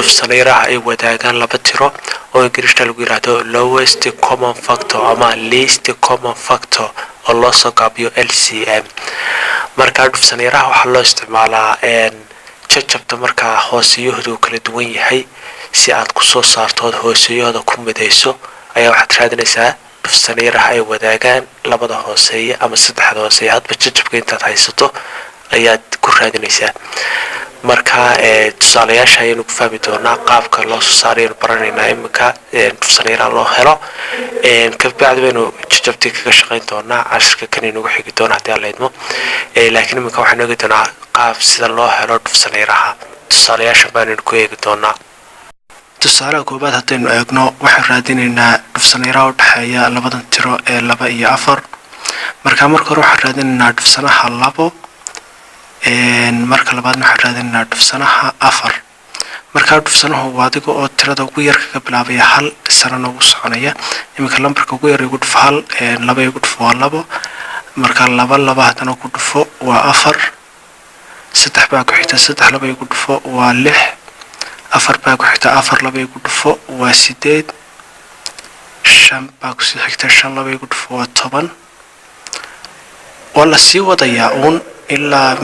dhufsanayraha ay wadaagaan laba tiro oo Ingiriiska lagu yiraahdo lowest common factor ama least common factor oo loo soo gaabiyo LCM. marka dhufsanayraha waxaa loo isticmaalaa jajabta marka hoosiyahoodu kala duwan yahay si aad ku soo saarto hoosiyahooda ku midayso ayaa waxaad raadinaysaa dhufsanayraha ay wadaagaan labada hooseeya ama saddexda hooseeya hadba jajabka intaad haysato ayaad ku raadinaysaa. marka tusaalayaasha ayaynu ku fahmi doonaa qaabka loo soo saarayo baranaynaa iminka dhufsanayraha loo helo kabacdi baynu jajabtii kaga shaqayn doonaa casharka kan inagu xigi doona haddii aan leedmo. laakiin iminka waxaan eegi doonaa qaab sida loo helo dhufsanayraha tusaalayaasha baanaynu ku eegi doonaa. tusaalaha koobaad haddaynu eegno waxaan raadinaynaa dhufsanayraha u dhexeeya labadan tiro ee 2 iyo 4. marka marka hore waxaan raadinaynaa dhufsanaha 2 marka labaadna waxaan raadinaynaa dhufsanaha 4. marka dhufsanahu waa adiga oo tirada ugu yar kaga bilaabaya 1 sanana ugu soconaya. iminka lambarka ugu yar ugu dhufo 1 2 ugu dhufo waa 2 marka 2 haddana ku dhufo waa 4 3 baa ku xigta 3 2 ugu dhufo waa 6 4 baa ku xigta 4 2 ugu dhufo waa 8 5 baa ku xigta 5 2 ugu dhufo waa 10 wala sii wadaya ilaa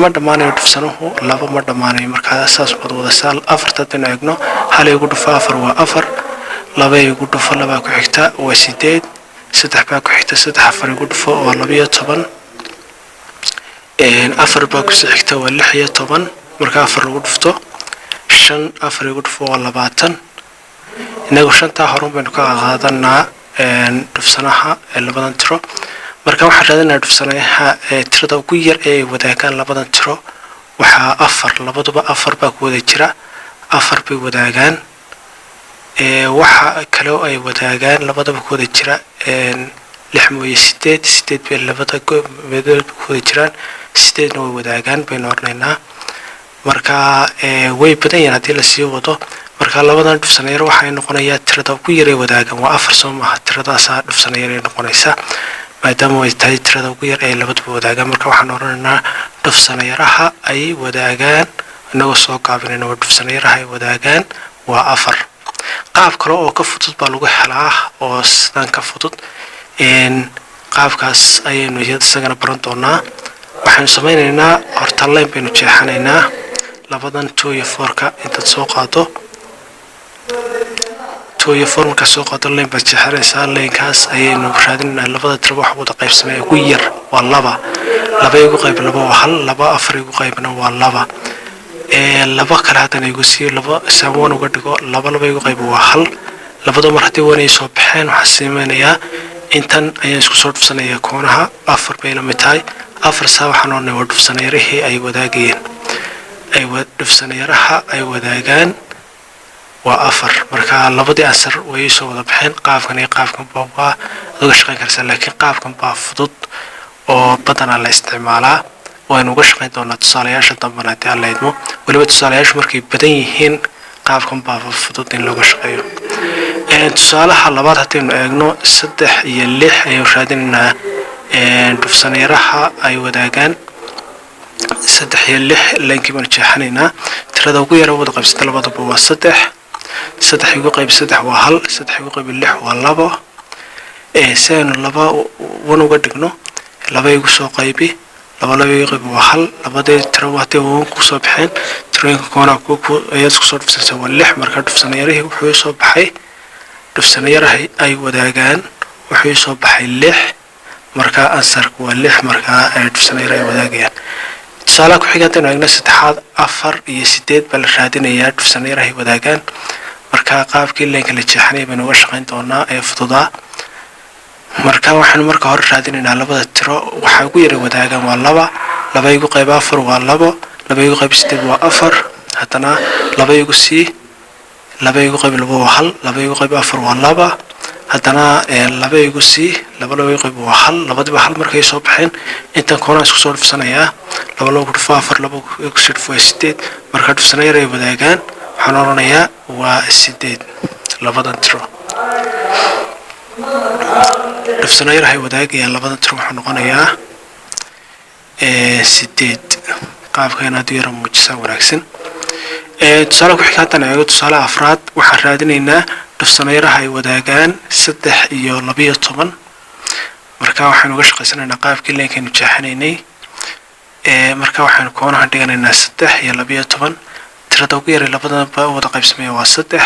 ma dhamaanayo dhufsanuhu 2 ma dhamaanayo. marka saas wada wada saal 4 tan eegno 1 ugu dhufo 4 waa 4 2 ugu dhufo 2 ku xigta waa 8 3 baa ku xigta 3 4 ugu dhufo waa 12 4 baa ku xigta waa 16 marka 4 ugu dhufto 5 4 ugu dhufo waa 20 inagu shanta horun baynu ka qaadanaa dhufsanaha labadan tiro. marka waxaan raadinaynaa dhufsanaha tirada ugu yar ee wadaagaan labadan tiro waxaa 4 labaduba 4 baa ku wada jira 4 bay wadaagaan. waxa kale oo ay wadaagaan labadaba ku wada jira 6 mooye 8 bay labada meedood ku wada jiraan 8 way wadaagaan baynu ornaynaa. marka way badan yihiin haddii la sii wado. marka labadan dhufsanayar waxay noqonayaa tirada ugu yar ee wadaagaan waa 4 soo maaha tiradaas dhufsanayar ay noqonaysaa maadaama ay tahay tirada ugu yar ee labaduba wadaagaan. marka waxaan oranaynaa dhufsanayaraha ay wadaagaan inagoo soo gaabinayna waa dhufsanayaraha ay wadaagaan waa 4. qaab kale oo ka fudud baa lagu helaa oo sidan ka fudud qaabkaas ayaynu isagana baran doonaa. waxaanu samaynaynaa horta line baynu jeexanaynaa labadan 2 iyo 4 ka intaad soo qaado 2 iyo 4 marka soo qaado line baad jeexanaysaa. linekaas ayaynu raadinaynaa labada tiro wax wada qaybsanaya ugu yar waa 2 2 ugu qayb 2 waa 1 2 4 ugu qaybna waa 2 laba kale haddana igu sii 2 sawan uga dhigo 2 2 ugu qayb waa 1 labada mar haddii wanay soo baxeen waxaan samaynayaa intan ayaan isku soo dhufsanayaa koonaha 4 bayna mid tahay 4 saa waxaan oranay waa dhufsanayarihii ay wadaagayeen dhufsanayaraha ay wadaagaan waa 4. marka labadii ansar way soo wada baxeen qaabkan iyo qaabkan baa uga shaqayn kartaa laakiin qaabkan baa fudud oo badanaa la isticmaalaa. waynu uga shaqayn doonaa tusaalayaasha dambana haddii aan leedmo weliba tusaalayaashu markay badan yihiin qaabkan baa fudud in looga shaqeeyo. tusaalaha labaad haddaynu eegno 3 iyo 6 ayaynu raadinaynaa dhufsanayaraha ay wadaagaan 3 iyo 6 leenkii baanu jeexanaynaa. tirada ugu yar wada qaybsata labaduba waa 3 3 ugu qayb 3 waa 1 3 ugu qayb 6 waa 2 saynu 2 uga dhigno 2 ugu soo qaybi 2 ugu qayb waa 1 labadii tiro waatay ku soo baxeen tirooyinka koona ku ayaa isku soo dhufsanaysa waa 6. marka dhufsanayarihii wuxuu soo baxay dhufsanayaraha ay wadaagaan wuxuu soo baxay 6 marka ansarku waa 6 marka dhufsanayar ay wadaagayaan. tusaalaha ku xiga haddaynu eegno 3 4 iyo 8 baa la raadinayaa dhufsanayaraha ay wadaagaan. marka qaabkii leenka la jeexanay baynu uga shaqayn doonaa ee fududaa. marka waxaan marka hore raadinaynaa labada tiro waxa ugu yar wadaagaan waa 2 2 ugu qayb 4 waa 2 2 ugu qayb 8 waa 4 haddana 2 ugu sii 2 ugu qayb 2 waa 1 2 ugu qayb 4 waa 2 haddana 2 ugu sii 2 ugu qayb waa 1 labadiba 1 markay soo baxeen intan koona isku soo dhufsanayaa 2 ugu dhufo 4 2 ugu sii dhufo 8 marka dhufsanayar ay wadaagaan waxaan oranayaa waa 8 labadan tiro. dhufsanayaraha ay wadaagayaan labadan tiro waxaa noqonayaa 8 qaabkan aad u yara muujisa wanaagsan. tusaale ku xiga haddana eego tusaale afraad waxaan raadinaynaa dhufsanayaraha ay wadaagaan 3 iyo 12 marka waxaan uga shaqaysanaynaa qaabkii leenkaynu jeexanaynay marka waxaan koonahan dhiganaynaa 3 iyo 12 tirada ugu yar labadaba wada qaybsamaya waa 3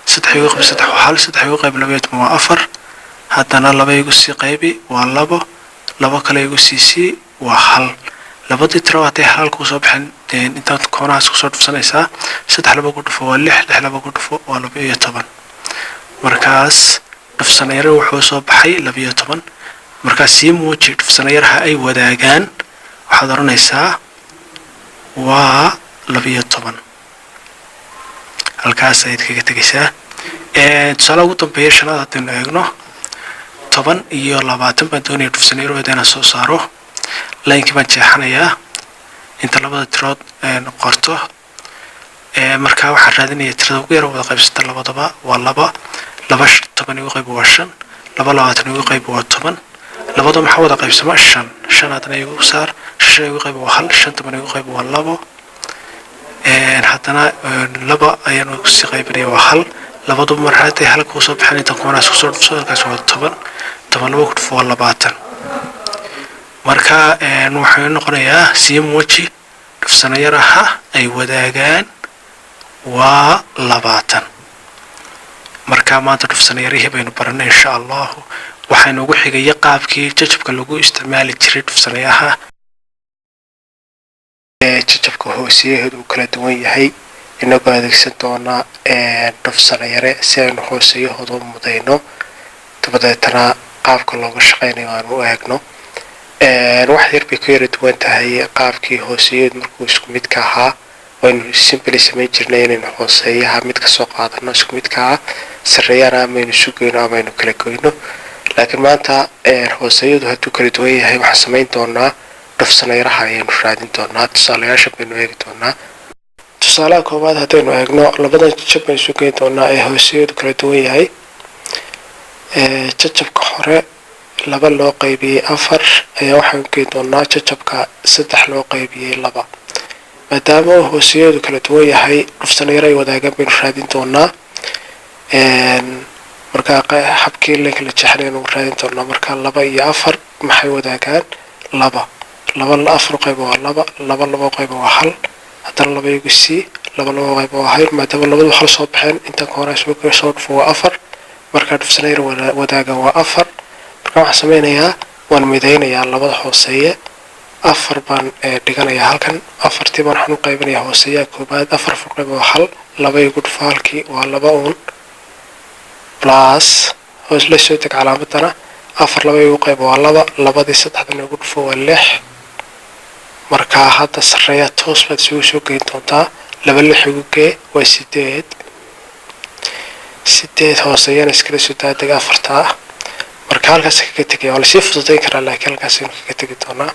3 ugu qayb 3 waa 1 3 ugu qayb 12 waa 4 haddana 2 igu sii qaybi waa 2 2 kale igu sii waa 1 labadii tiro hadday halka soo baxeen intaad koonahaas ku soo dhufsanaysaa 3 laba ku dhufo waa 6 6 laba ku dhufo waa 12 markaas dhufsanayar wuxuu soo baxay 12 markaas si muuji dhufsanayaraha ay wadaagaan waxaad oranaysaa waa 12 halkaas ayaad kaga tegaysaa tusaale ugu dambeeya shanaad haddaynu eegno 10 iyo 20 baan doonaya dhufsanayarooda inaan soo saaro laakiin baan jeexanayaa inta labada tirood qorto marka waxaan raadinayaa tirada ugu yar wada qaybsata labadaba waa 2 2 10 ugu qayb waa 5 2 20 ugu qayb waa 10 labada maxaa wada qaybsama 5 5 hadana igu saar 5 ugu qayb waa 1 5 10 ugu qayb waa 2 haddana 2 ayaan ugu sii qaybinaya waa 1 labadu mar haday halka soo baxaan inta koonaas ku soo dhufso halkaas waa 10 10 laba ku dhufo waa 20 marka waxay noqonayaa si muuji dhufsanayaraha ay wadaagaan waa 20 marka maanta dhufsanayarihii baynu baranay insha Allah waxaynu ugu xigay qaabkii jajabka lagu isticmaali jiray dhufsanayaha jajabka hooseeyaheedu kala duwan yahay inagoo adeegsan doona dhufsanayare si aynu hooseeyahooda u mudayno dabadeetana qaabka looga shaqeynayo aan u eegno wax yar bay ku yara duwan tahay qaabkii hooseeyeed markuu isku mid ka ahaa waynu simply samayn jirnay inaynu hooseeyaha mid ka soo qaadano isku mid ka ah sarreeyana amaynu sugayno amaynu kala goyno laakiin maanta hooseeyadu hadduu kala duwan yahay waxaan samayn doonaa dhufsanayaraha ayaynu raadin doonaa tusaalayaasha baynu eegi doonaa tusaalaha koowaad haddaynu eegno labadan jajab baynu sugayn doonaa ee hooseeyadu kala duwan yahay jajabka hore 2 loo qaybiyay 4 ayaa waxaan geyn doonaa jajabka 3 loo qaybiyay 2 maadaama hooseeyadu kala duwan yahay dhufsanayar ay wadaagaan baynu raadin doonaa marka habkii la kala jeexnaynu raadin doonaa marka 2 iyo 4 maxay wadaagaan 2 2 4 qayb waa 2 2 2 qayb waa 1 haddana 2 igu sii 2 2 qayb waa 1 maadaama labadu hal soo baxeen inta koonaas soo dhufo waa 4 marka dhufsanayar wadaaga waa 4 marka waxaan sameynayaa waan midaynayaa labada hooseeye 4 baan dhiganayaa halkan 4tii baan waxaan u qaybinayaa hooseeyaha koobaad 4 qayb waa 1 2 igu dhufo halkii waa 2 plus hoos la soo tag calaamadana 4 2 igu qayb waa 2 2dii 3 igu dhufo waa 6 marka hadda sarreeya toos baad soo geyn doontaa 2 6 igu gee waa 8 8 hooseeyana iskala soo daadeg 4 marka halkaas kaga tegay oo la sii fududeyn karaa laakiin halkaas inuu kaga tegi doonaa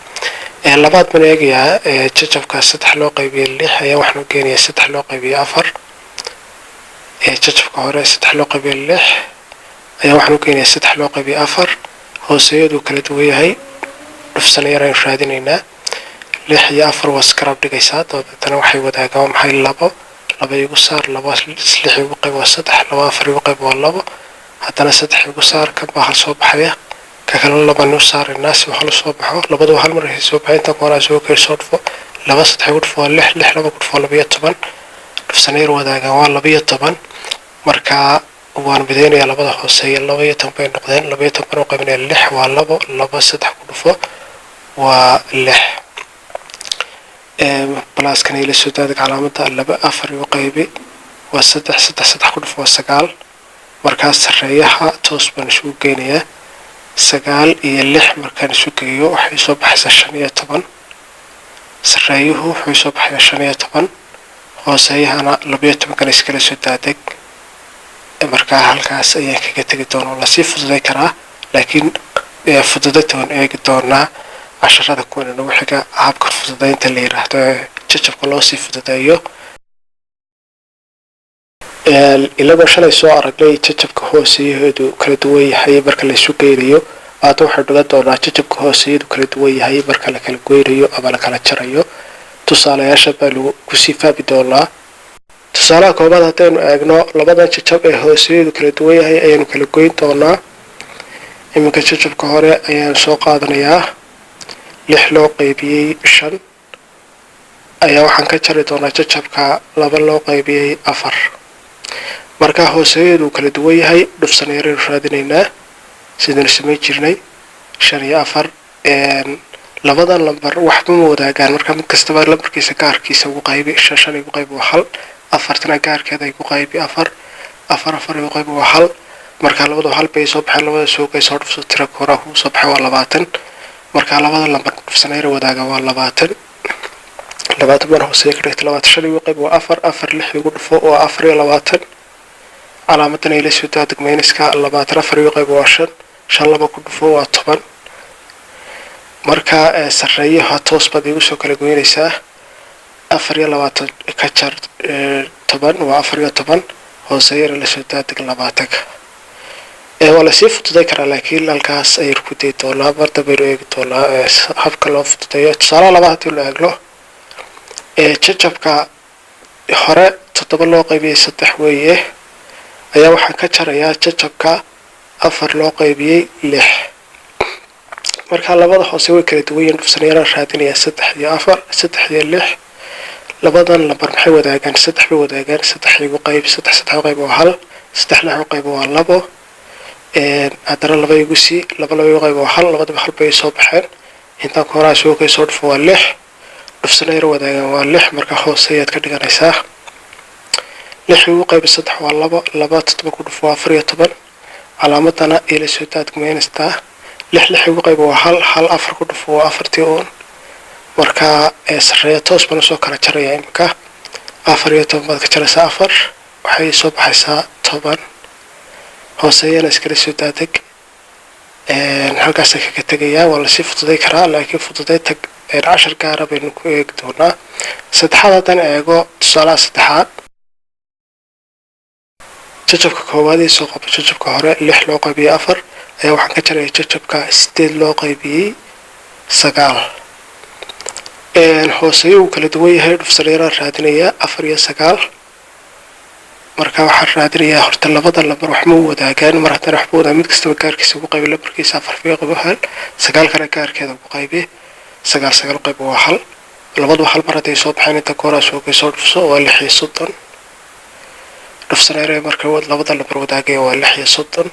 labaad baan eegayaa jajabka 3 loo qaybiyay 6 ayaa waxaan u geenayaa 3 loo qaybiyay 4 jajabka hore 3 loo qaybiyay 6 ayaa waxaan u geenayaa 3 loo qaybiyay 4 hooseeyadu kala duwan yahay dhufsanayar aynu raadinaynaa 6 iyo 4 waa skarab dhigaysaa dabeetana waxay wadaagaan maxay 2 2 igu saar 2 6 igu qayb waa 3 2 4 igu qayb waa 2 haddana 3 igu saar ka baa hal soo baxaya ka kale 2 nu saarnaa si wax la soo baxo labadu hal mar ay soo baxeen tan koona soo kale soo dhufo 2 3 igu dhufo 6 6 2 ku dhufo 12 dhufsanayar wadaagaan waa 12 marka waan midaynayaa labada hooseeya 12 bay noqdeen 12 baan u qaybinayaa 6 waa 2 2 3 ku dhufo waa 6 plus kan ila soo daadeg calaamada 2 4 igu qaybi waa 3 3 3 ku dhufo 9 markaas sarreeyaha toos baan isugu geynayaa 9 iyo 6 markaan isu geeyo waxay soo baxaysaa 15 sarreeyuhu wuxuu soo baxayaa 15 hooseeyahana 12 kan iskala soo daadeg markaa halkaas ayaan kaga tegi doonaa la sii fududeyn karaa laakiin fududeynta eegi doonaa casharada kuwan nagu xiga habka fududeynta la yiraahdo jajabka loo sii fududeeyo ilaa shalay soo aragnay jajabka hooseeyaheedu kala duwan yahay marka la isu geeyo aad waxay dhigan doonaa jajabka hooseeyaheedu kala duwan yahay marka la kala goynayo ama la kala jarayo tusaalayaasha baa lagu sii faabi doonaa tusaalaha koobaad haddaynu eegno labadan jajab ee hooseedu kala duwan yahay ayaanu kala goyn doonaa. iminka jajabka hore ayaan soo qaadanayaa 6 loo qaybiyey 5 ayaa waxaan ka jari doonaa jajabka 2 loo qaybiyey 4. marka hooseedu kala duwan yahay dhufsan yaraynu raadinaynaa sidaan samayn jirnay 5 iyo 4. labadan lambar waxba ma wadaagaan, marka mid kastaba lambarkiisa gaarkiisa ugu qaybi 5 ugu qaybi waa 1, 4 gaarkeeda ugu qaybi 4, 4 ugu qaybi waa 1. marka labadu hal bay soo baxeen, labada soo qayb soo dhufso tira kora ku soo baxay waa 20. marka labada lambar dhufsan yar wadaaga waa 20. 20 baan hooseeya ka dhigtay 25 ugu qaybi waa 4, 4 6 ugu dhufo waa 24. calaamadan ay la soo degmayniska 24 ugu qaybi waa 5, 5 laba ku dhufo waa 10. marka sareeyaha toos baad igu soo kala goynaysaa 24 ka jar 10 waa 14. hooseeyana la soo deg 20. waa la sii fududay karaa laakiin halkaas ayaynu ku day doonaa. marda baynu eegi doonaa habka loo fududeeyo. tusaalaha labaad haddii la eegno jajabka hore 7 loo qaybiyey 3 weeye ayaa waxaan ka jarayaa jajabka 4 loo qaybiyey 6. marka labada hoose way kala duwan yihiin, dhufsan yaraan raadinayaa 3 iyo 4, 3 iyo 6. labadan lambar maxay wadaagaan? 3 bay wadaagaan. 3 ugu qayb 3 qayb waa 1, 3 6 qayb waa 2. haddana 2 igu sii 2 ugu qayb waa 1, labadaba hal bay soo baxeen. intaan koraa soo kay soo dhufo waa 6, dhufsan yar wadaagaan waa 6. marka hoose ayaad ka dhiganaysaa 6 ugu qayb 3 waa 2, 2 7 ku dhufo waa 14. calaamadana ila soo taagmeynaysaa 6 ugu qayb waa 1, 1 4 ku dhufo waa 4. marka sareeya toos baan soo kala jaraya. imika 4 iyo 10 baad ka jaraysaa 4 waxay soo baxaysaa 10. hooseeyana iskala soo daadeg halkaas ka tagayaa. waa la sii fududay karaa laakiin fududay tag 10 gaar ah baynu ku eegi doonaa. saddexaad haddaan eego tusaalaha saddexaad jajabka koowaad ee soo qabo jajabka hore 6 loo qaybiyey 4 ayaa waxaan ka jaraya jajabka 8 loo qaybiyey 9. hooseeyu kala duwan yahay dhufsan yaraan raadinayaa 4 iyo 9. marka waxaan raadinayaa horta labada lambar wax ma wadaagaan. mar haddana waxba wadaa mid kastaba gaarkiisa ugu qaybi lambarkiisa 4 fiiq ugu hel 9 kana gaarkeeda ugu qaybi 9 qayb waa 1. labadu hal mar haday soo baxeen inta koora soo kay soo dhufso waa 6 iyo 30. dhufsan yaraan marka labada lambar wadaagay waa 6 iyo 30.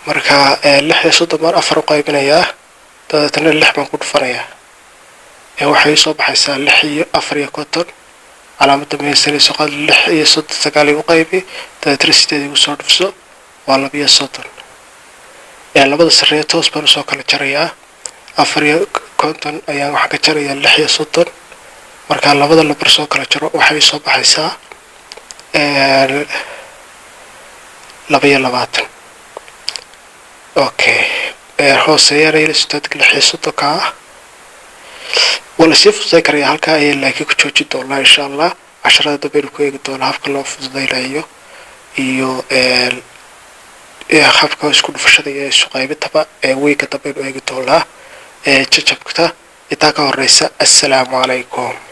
marka 6 iyo 30 mar 4 u qaybinayaa dadana 6 baan ku dhufanayaa waxay soo baxaysaa 6 iyo 4 iyo 50. calaamada meesha soo qaad 6 iyo 9 u qaybi dadana 8 igu soo dhufso waa 2 iyo 30. labada sareeya toos baan soo kala jarayaa 4 iyo 50 ayaan waxa ka jarayaa 6 iyo 30. marka labada lambar soo kala jaro waxay soo baxaysaa 22. okay hooseeyana ila soo deg 6 iyo 30 ka wala sii fududay karaa. halka ay laakiin ku jooji doonaa insha Allah. casharada dambe ku eegi doonaa habka loo fududeynayo iyo habka isku dhufashada iyo isku qaybintaba weeyka dambe eegi doonaa jajabka inta ka horeysa. assalaamu calaykum.